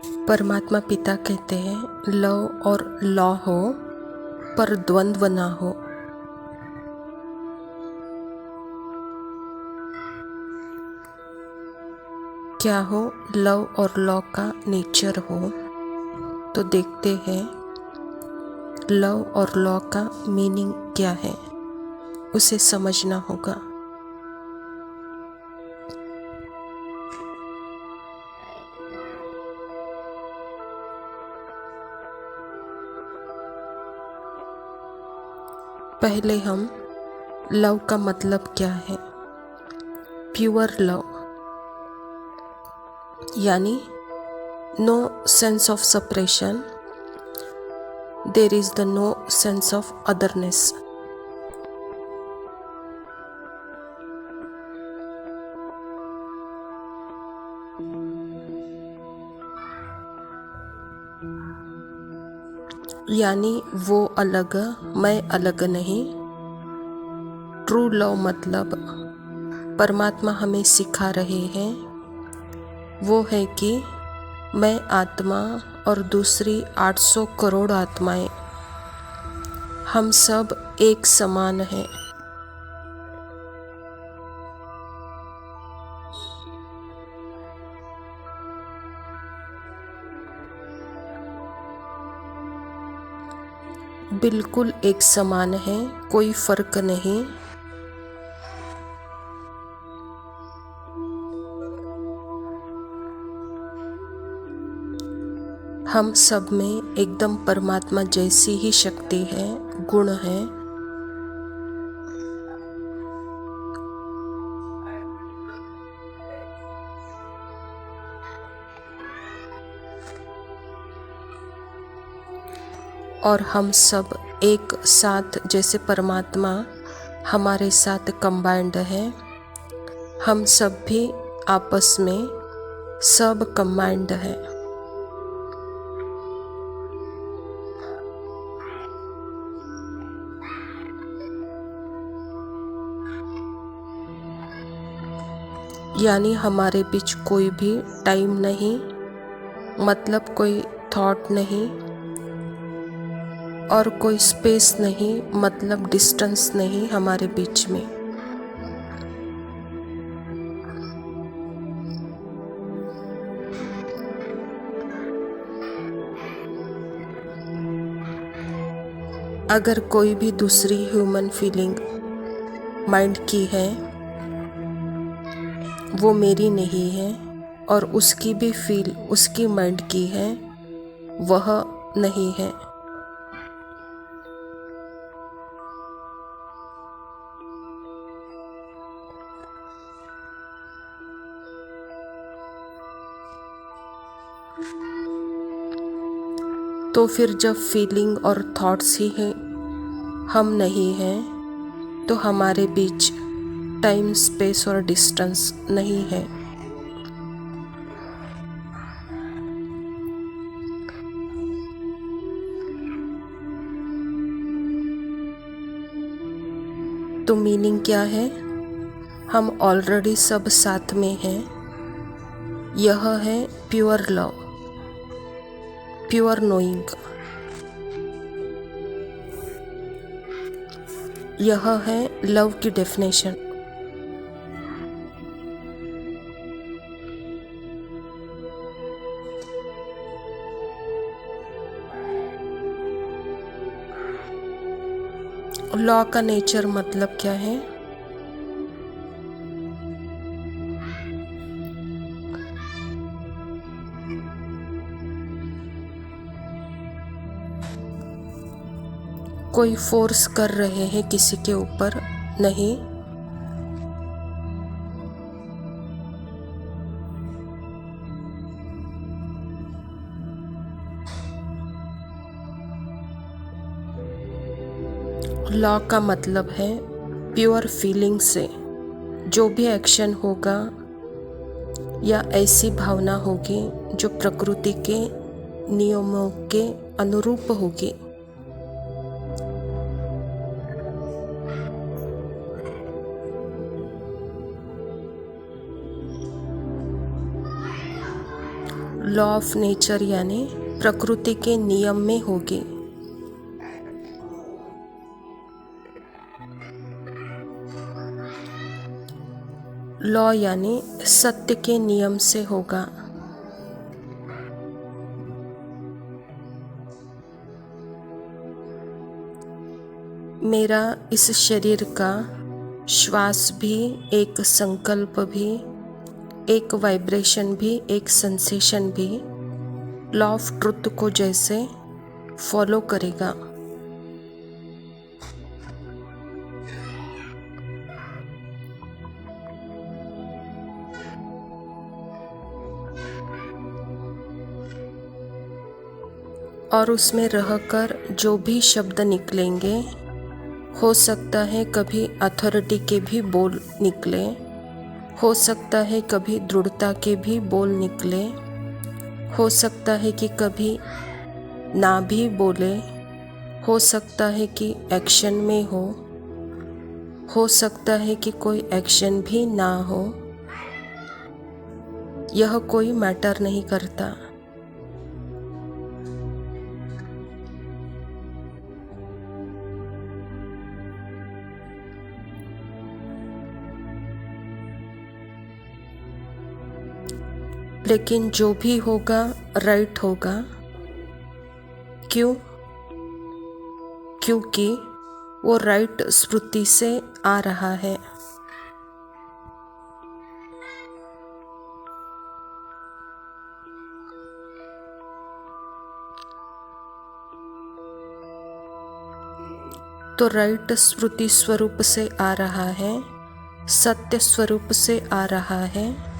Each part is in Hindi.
परमात्मा पिता कहते हैं लव और लॉ हो पर द्वंद्व ना हो। क्या हो लव और लॉ का नेचर हो, तो देखते हैं लव और लॉ का मीनिंग क्या है, उसे समझना होगा। पहले हम लव का मतलब क्या है। प्योर लव यानी no sense of separation, there is the no sense of otherness. यानी वो अलग मैं अलग नहीं। ट्रू लव मतलब परमात्मा हमें सिखा रहे हैं वो है कि मैं आत्मा और दूसरी 800 करोड़ आत्माएं, हम सब एक समान हैं। बिल्कुल एक समान है, कोई फर्क नहीं। हम सब में एकदम परमात्मा जैसी ही शक्ति है, गुण है। और हम सब एक साथ, जैसे परमात्मा हमारे साथ कंबाइंड है, हम सब भी आपस में सब कंबाइंड है। यानी हमारे बीच कोई भी टाइम नहीं, मतलब कोई थॉट नहीं, और कोई स्पेस नहीं, मतलब डिस्टेंस नहीं हमारे बीच में। अगर कोई भी दूसरी ह्यूमन फीलिंग माइंड की है, वो मेरी नहीं है, और उसकी भी फील उसकी माइंड की है, वह नहीं है। तो फिर जब फीलिंग और थॉट्स ही हैं, हम नहीं हैं, तो हमारे बीच टाइम स्पेस और डिस्टेंस नहीं है। तो मीनिंग क्या है? हम ऑलरेडी सब साथ में हैं। यह है प्योर लव, प्योर नोइंग। यह है लव की डेफिनेशन। लॉ का नेचर मतलब क्या है? कोई फोर्स कर रहे हैं किसी के ऊपर नहीं, लॉ का मतलब है प्योर फीलिंग से जो भी एक्शन होगा या ऐसी भावना होगी जो प्रकृति के नियमों के अनुरूप होगी। लॉ ऑफ नेचर यानी प्रकृति के नियम में होगी। लॉ यानी सत्य के नियम से होगा। मेरा इस शरीर का श्वास भी, एक संकल्प भी, एक वाइब्रेशन भी, एक सेंसेशन भी लॉ ऑफ ट्रुथ को जैसे फॉलो करेगा। और उसमें रहकर जो भी शब्द निकलेंगे, हो सकता है कभी अथॉरिटी के भी बोल निकले, हो सकता है कभी दृढ़ता के भी बोल निकले, हो सकता है कि कभी ना भी बोले, हो सकता है कि एक्शन में हो सकता है कि कोई एक्शन भी ना हो। यह कोई मैटर नहीं करता। लेकिन जो भी होगा राइट होगा। क्यों? क्योंकि वो राइट स्मृति से आ रहा है। तो राइट स्मृति स्वरूप से आ रहा है, सत्य स्वरूप से आ रहा है।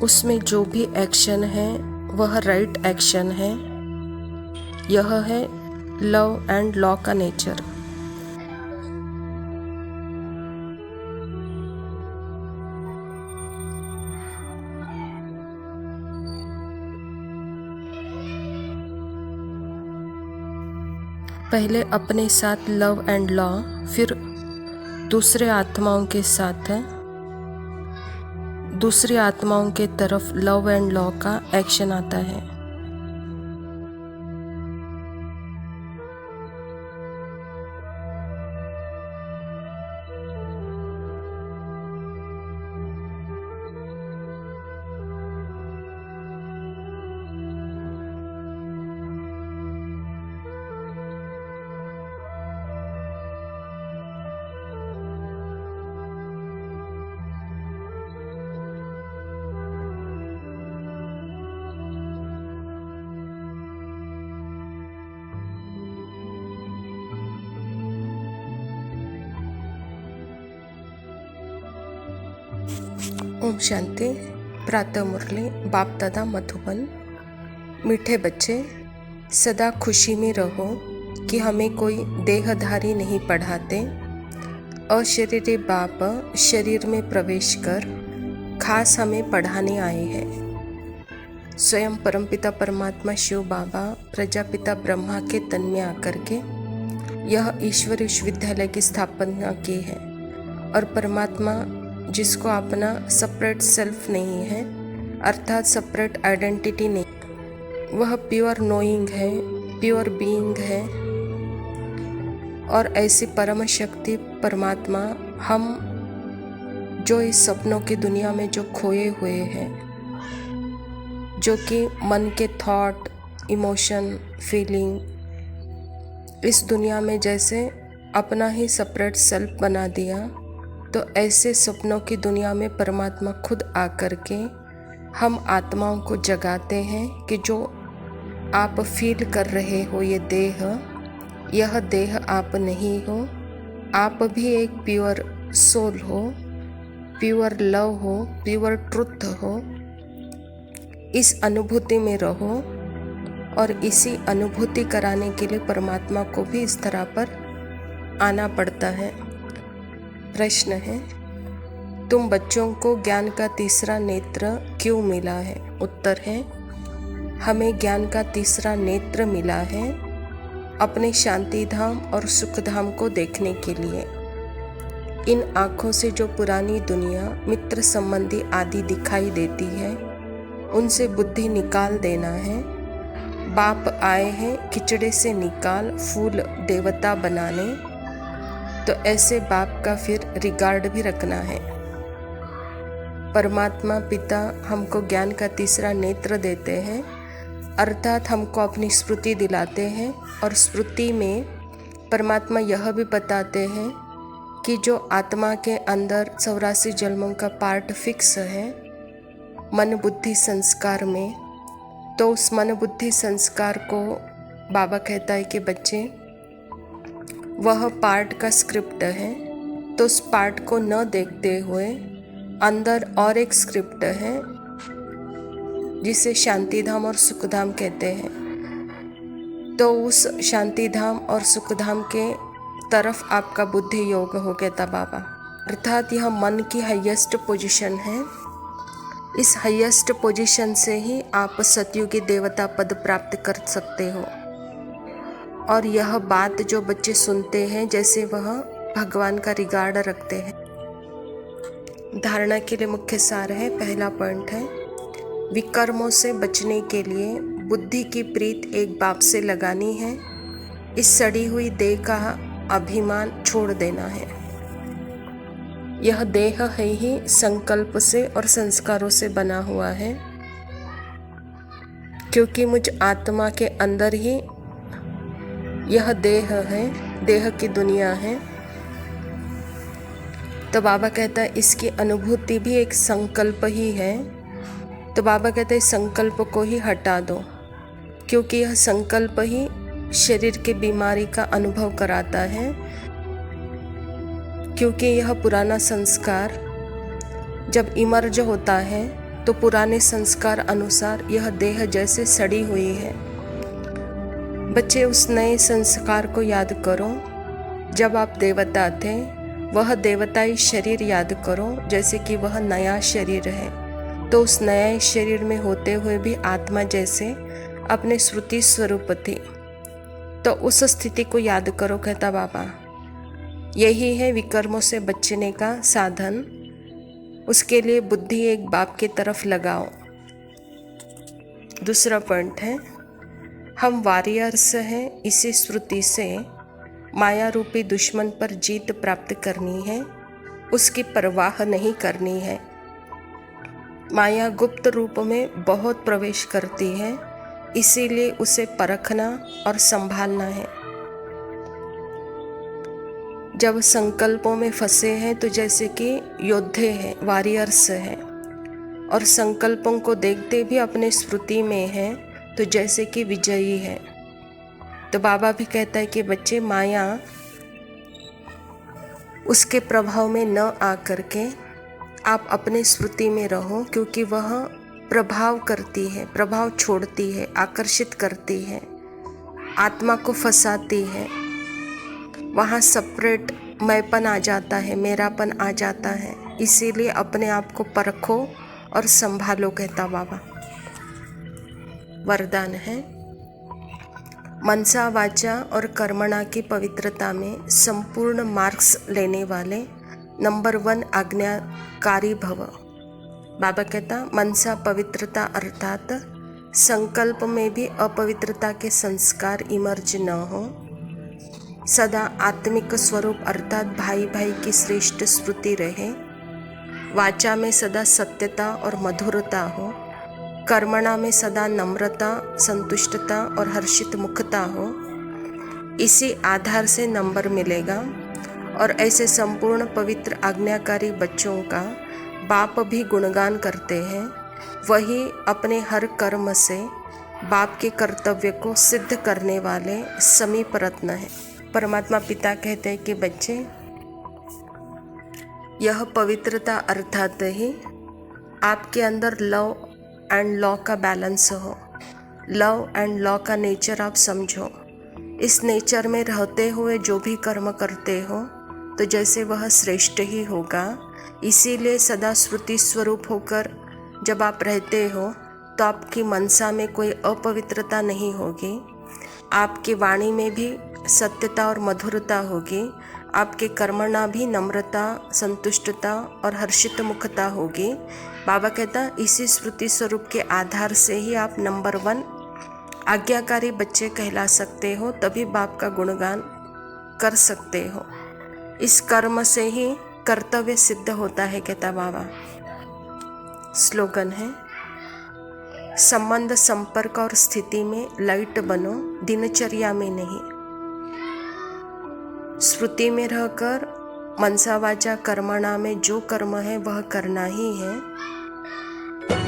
उसमें जो भी एक्शन है वह राइट एक्शन है। यह है लव एंड लॉ का नेचर। पहले अपने साथ लव एंड लॉ, फिर दूसरे आत्माओं के साथ दूसरी आत्माओं के तरफ लव एंड लॉ का एक्शन आता है। ओम शांति। प्रातः मुरली। बाप दादा मधुबन। मीठे बच्चे, सदा खुशी में रहो कि हमें कोई देहधारी नहीं पढ़ाते। अशरीरी बाप शरीर में प्रवेश कर खास हमें पढ़ाने आए हैं। स्वयं परमपिता परमात्मा शिव बाबा प्रजापिता ब्रह्मा के तन में आकर के यह ईश्वर विश्वविद्यालय की स्थापना की है। और परमात्मा जिसको अपना सेपरेट सेल्फ नहीं है, अर्थात सेपरेट आइडेंटिटी नहीं, वह प्योर नोइंग है, प्योर बीइंग है। और ऐसी परम शक्ति परमात्मा हम जो इस सपनों की दुनिया में जो खोए हुए हैं, जो कि मन के थॉट, इमोशन, फीलिंग इस दुनिया में जैसे अपना ही सेपरेट सेल्फ बना दिया, तो ऐसे सपनों की दुनिया में परमात्मा खुद आकर के हम आत्माओं को जगाते हैं कि जो आप फील कर रहे हो यह देह आप नहीं हो। आप भी एक प्योर सोल हो, प्योर लव हो, प्योर ट्रुथ हो। इस अनुभूति में रहो। और इसी अनुभूति कराने के लिए परमात्मा को भी इस तरह पर आना पड़ता है। प्रश्न है, तुम बच्चों को ज्ञान का तीसरा नेत्र क्यों मिला है? उत्तर है, हमें ज्ञान का तीसरा नेत्र मिला है अपने शांति धाम और सुख धाम को देखने के लिए। इन आँखों से जो पुरानी दुनिया, मित्र संबंधी आदि दिखाई देती है, उनसे बुद्धि निकाल देना है। बाप आए हैं खिचड़े से निकाल फूल देवता बनाने, तो ऐसे बाप का फिर रिगार्ड भी रखना है। परमात्मा पिता हमको ज्ञान का तीसरा नेत्र देते हैं, अर्थात हमको अपनी स्मृति दिलाते हैं, और स्मृति में परमात्मा यह भी बताते हैं कि जो आत्मा के अंदर 84 जन्मों का पार्ट फिक्स है मन बुद्धि संस्कार में, तो उस मन बुद्धि संस्कार को बाबा कहता है कि बच्चे वह पार्ट का स्क्रिप्ट है, तो उस पार्ट को न देखते हुए अंदर और एक स्क्रिप्ट है जिसे शांति धाम और सुख धाम कहते हैं। तो उस शांति धाम और सुख धाम के तरफ आपका बुद्धि योग हो कहता बाबा। अर्थात यह मन की हाईएस्ट पोजीशन है। इस हाईएस्ट पोजीशन से ही आप सतयुगी देवता पद प्राप्त कर सकते हो। और यह बात जो बच्चे सुनते हैं जैसे वह भगवान का रिगार्ड रखते हैं। धारणा के लिए मुख्य सार है, पहला पॉइंट है विकर्मों से बचने के लिए बुद्धि की प्रीत एक बाप से लगानी है। इस सड़ी हुई देह का अभिमान छोड़ देना है। यह देह है ही संकल्प से और संस्कारों से बना हुआ है, क्योंकि मुझ आत्मा के अंदर ही यह देह है, देह की दुनिया है। तो बाबा कहता है इसकी अनुभूति भी एक संकल्प ही है। तो बाबा कहते हैं संकल्प को ही हटा दो, क्योंकि यह संकल्प ही शरीर के बीमारी का अनुभव कराता है। क्योंकि यह पुराना संस्कार जब इमर्ज होता है तो पुराने संस्कार अनुसार यह देह जैसे सड़ी हुई है। बच्चे उस नए संस्कार को याद करो। जब आप देवता थे वह देवताई शरीर याद करो जैसे कि वह नया शरीर है। तो उस नए शरीर में होते हुए भी आत्मा जैसे अपने श्रुति स्वरूप थी, तो उस स्थिति को याद करो कहता बाबा। यही है विकर्मों से बचने का साधन। उसके लिए बुद्धि एक बाप की तरफ लगाओ। दूसरा पॉइंट है हम वॉरियर्स हैं। इसी श्रुति से माया रूपी दुश्मन पर जीत प्राप्त करनी है, उसकी परवाह नहीं करनी है। माया गुप्त रूप में बहुत प्रवेश करती है, इसीलिए उसे परखना और संभालना है। जब संकल्पों में फंसे हैं तो जैसे कि योद्धे हैं, वॉरियर्स हैं, और संकल्पों को देखते भी अपने स्मृति में हैं तो जैसे कि विजयी है। तो बाबा भी कहता है कि बच्चे माया उसके प्रभाव में न आकर के आप अपने स्मृति में रहो, क्योंकि वह प्रभाव करती है, प्रभाव छोड़ती है, आकर्षित करती है, आत्मा को फंसाती है। वहाँ सेपरेट मैंपन आ जाता है, मेरापन आ जाता है। इसीलिए अपने आप को परखो और संभालो कहता बाबा। वरदान है मनसा वाचा और कर्मणा की पवित्रता में संपूर्ण मार्क्स लेने वाले नंबर 1 आज्ञाकारी भव। बाबा कहता मनसा पवित्रता अर्थात संकल्प में भी अपवित्रता के संस्कार इमर्ज न हो। सदा आत्मिक स्वरूप अर्थात भाई भाई की श्रेष्ठ स्मृति रहे। वाचा में सदा सत्यता और मधुरता हो। कर्मणा में सदा नम्रता, संतुष्टता और हर्षित मुखता हो। इसी आधार से नंबर मिलेगा। और ऐसे संपूर्ण पवित्र आज्ञाकारी बच्चों का बाप भी गुणगान करते हैं। वही अपने हर कर्म से बाप के कर्तव्य को सिद्ध करने वाले समीप रत्न है। परमात्मा पिता कहते हैं कि बच्चे यह पवित्रता अर्थात ही आपके अंदर लव एंड लॉ का बैलेंस हो। लव एंड लॉ का नेचर आप समझो। इस नेचर में रहते हुए जो भी कर्म करते हो तो जैसे वह श्रेष्ठ ही होगा। इसीलिए सदा श्रुति स्वरूप होकर जब आप रहते हो तो आपकी मनसा में कोई अपवित्रता नहीं होगी। आपकी वाणी में भी सत्यता और मधुरता होगी, आपके कर्मणा भी नम्रता, संतुष्टता और हर्षित मुखता होगी। बाबा कहता इसी स्मृति स्वरूप के आधार से ही आप नंबर 1 आज्ञाकारी बच्चे कहला सकते हो, तभी बाप का गुणगान कर सकते हो। इस कर्म से ही कर्तव्य सिद्ध होता है, कहता बाबा। स्लोगन है, संबंध, संपर्क और स्थिति में लाइट बनो, दिनचर्या में नहीं। स्मृति में रहकर मनसा वाचा कर्मणा में जो कर्म है वह करना ही है,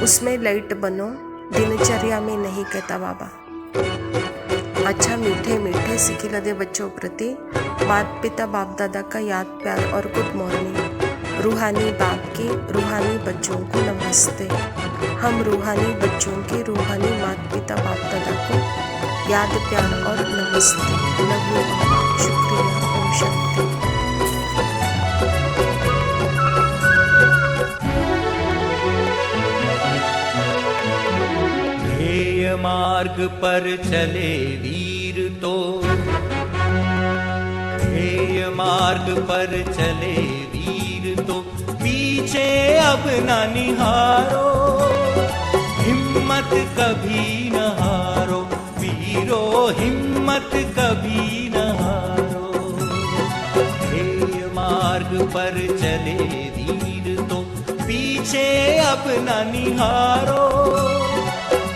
उसमें लाइट बनो, दिनचर्या में नहीं, कहता बाबा। अच्छा, मीठे मीठे सिखिलदे बच्चों प्रति माता पिता बाप दादा का याद प्यार और गुड मॉर्निंग। रूहानी बाप के रूहानी बच्चों को नमस्ते। हम रूहानी बच्चों के रूहानी माता पिता बाप दादा को याद प्यार और नमस्ते। लव यू, शुक्रिया, ओम शांति। ध्येय मार्ग पर चले वीर तो, ध्येय मार्ग पर चले वीर तो, पीछे अब न निहारो। हिम्मत कभी न हारो वीरो, हिम्मत कभी न हारो। ध्येय मार्ग पर चले वीर तो, पीछे अब न निहारो।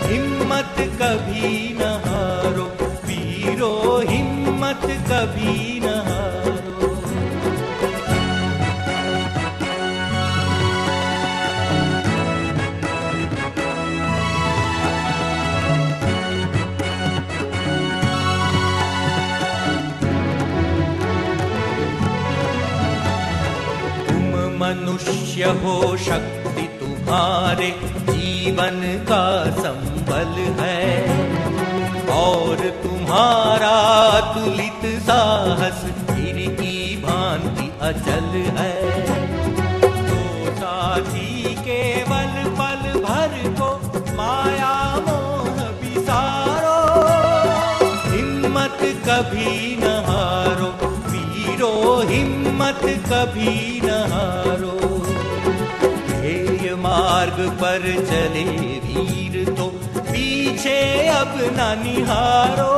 हिम्मत कभी न हारो वीरो, हिम्मत कभी न हारो। तुम मनुष्य हो, शक्ति तुम्हारे जीवन का संबल है, और तुम्हारा तुलित साहस वीर की भांति अचल है। तो साथी केवल पल भर को माया मोह विसारो। हिम्मत कभी न हारो वीरो, हिम्मत कभी न हारो। मार्ग पर चले वीर तो, पीछे अब न निहारो।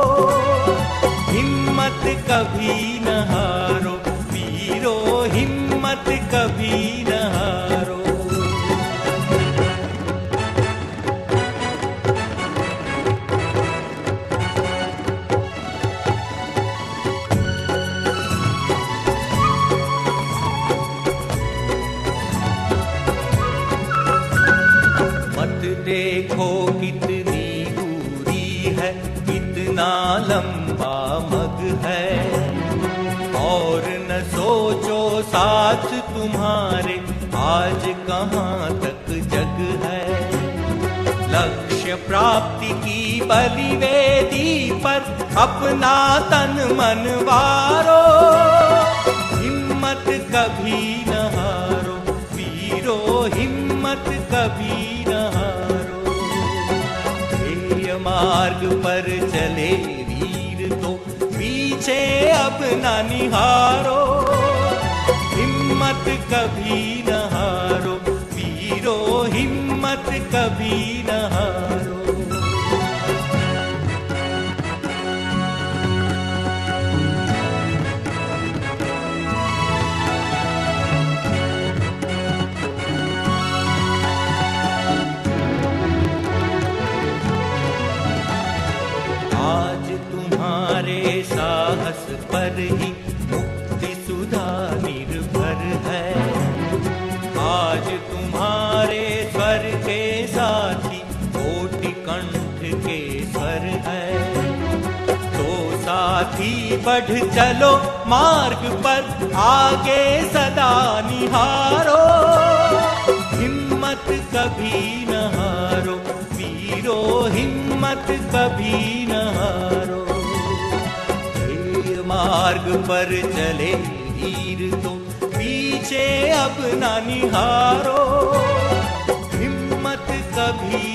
हिम्मत कभी न हारो वीरो, हिम्मत कभी न हारो। देखो कितनी दूरी है, कितना लंबा मग है, और न सोचो साथ तुम्हारे आज कहाँ तक जग है। लक्ष्य प्राप्ति की बलिवेदी पर अपना तन मन वारो। हिम्मत कभी न हारो वीरो, हिम्मत कभी न हारो। मार्ग पर चले वीर तो, पीछे अब न निहारो। हिम्मत कभी न हारो वीरो, हिम्मत कभी न हारो। आज तुम्हारे साहस पर ही मुक्ति सुधा निर्भर है। आज तुम्हारे स्वर के साथी कोटि कंठ के स्वर है। तो साथी बढ़ चलो मार्ग पर, आगे सदा निहारो। हिम्मत कभी न हारो वीरो, हिम्मत कभी न हारो। मार्ग पर चले वीर तो, पीछे अब न निहारो। हिम्मत कभी